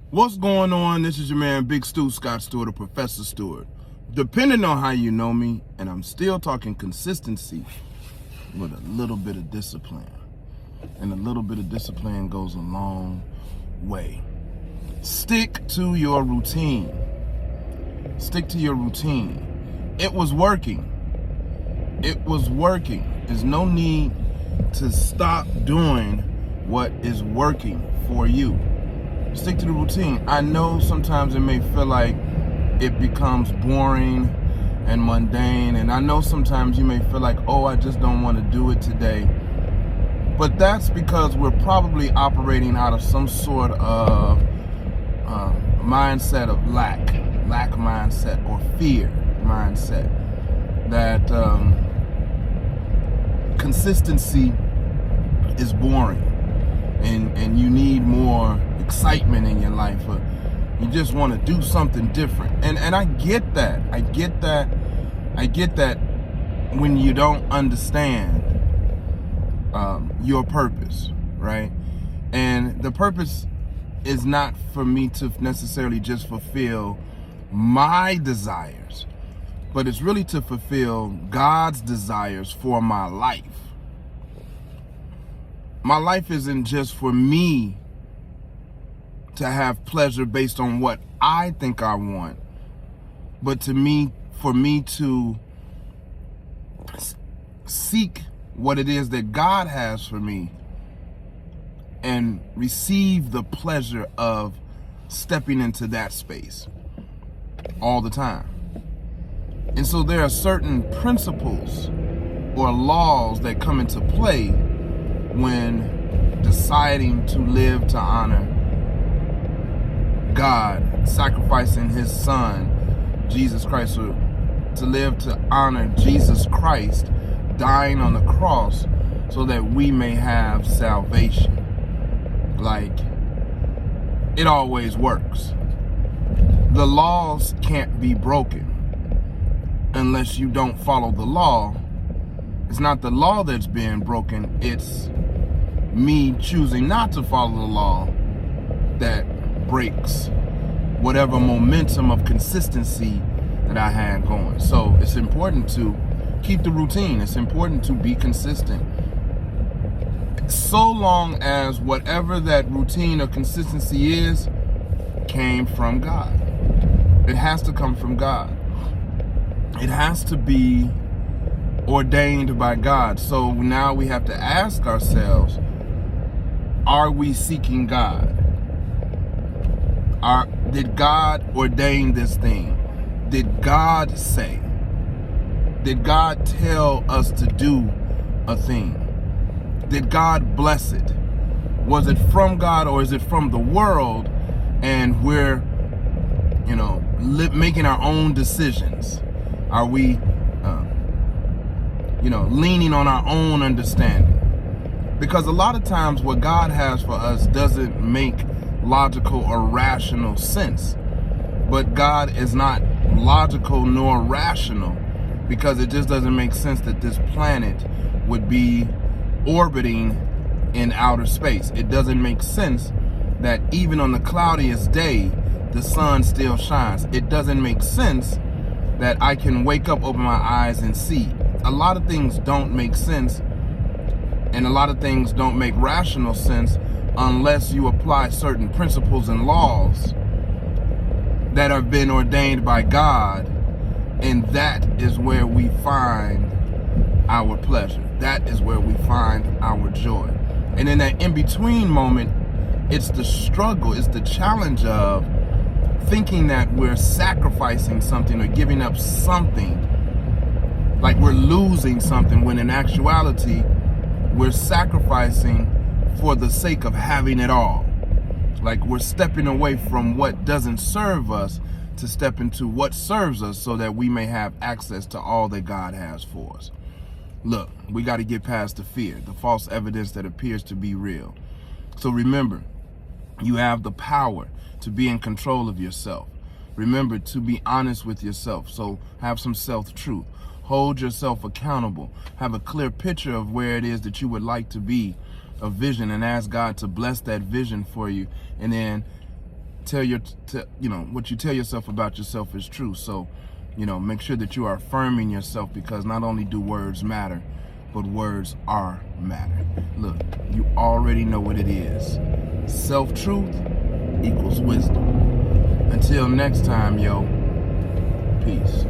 What's going on? This is your man, Big Stu, Scott Stewart, or Professor Stewart. Depending on how you know me, and I'm still talking consistency with a little bit of discipline. And a little bit of discipline goes a long way. Stick to your routine. Stick to your routine. It was working. It was working. There's no need to stop doing what is working for you. Stick to the routine. I know sometimes it may feel like it becomes boring and mundane, and I know sometimes you may feel like, oh, I just don't want to do it today. But that's because we're probably operating out of some sort of mindset of lack mindset, or fear mindset, that consistency is boring, and you need more excitement in your life, or you just want to do something different. And I get that. I get that when you don't understand your purpose, right? And the purpose is not for me to necessarily just fulfill my desires, but it's really to fulfill God's desires for my life. My life isn't just for me to have pleasure based on what I think I want, but for me to seek what it is that God has for me and receive the pleasure of stepping into that space all the time. And so there are certain principles or laws that come into play when deciding to live to honor God, sacrificing his son, Jesus Christ, or to live to honor Jesus Christ, dying on the cross so that we may have salvation. Like, it always works. The laws can't be broken unless you don't follow the law. It's not the law that's being broken, it's me choosing not to follow the law that breaks whatever momentum of consistency that I had going. So it's important to keep the routine. It's important to be consistent, so long as whatever that routine or consistency is came from God. It has to come from God. It has to be ordained by God. So now we have to ask ourselves, are we seeking God? Did God ordain this thing? Did God say? Did God tell us to do a thing? Did God bless it? Was it from God, or is it from the world and we're, making our own decisions? Are we, leaning on our own understanding? Because a lot of times what God has for us doesn't make logical or rational sense. But God is not logical nor rational, because it just doesn't make sense that this planet would be orbiting in outer space. It doesn't make sense that even on the cloudiest day, the sun still shines. It doesn't make sense that I can wake up, open my eyes, and see. A lot of things don't make sense, and a lot of things don't make rational sense unless you apply certain principles and laws that have been ordained by God. And that is where we find our pleasure. That is where we find our joy. And in that in-between moment, it's the struggle, it's the challenge of thinking that we're sacrificing something or giving up something, like we're losing something, when in actuality, we're sacrificing for the sake of having it all. Like we're stepping away from what doesn't serve us to step into what serves us, so that we may have access to all that God has for us. Look, we got to get past the fear, the false evidence that appears to be real. So remember, you have the power to be in control of yourself. Remember to be honest with yourself. So have some self-truth. Hold yourself accountable. Have a clear picture of where it is that you would like to be, a vision, and ask God to bless that vision for you. And then what you tell yourself about yourself is true. So, make sure that you are affirming yourself, because not only do words matter, but words are matter. Look, you already know what it is. Self-truth equals wisdom. Until next time, yo, peace.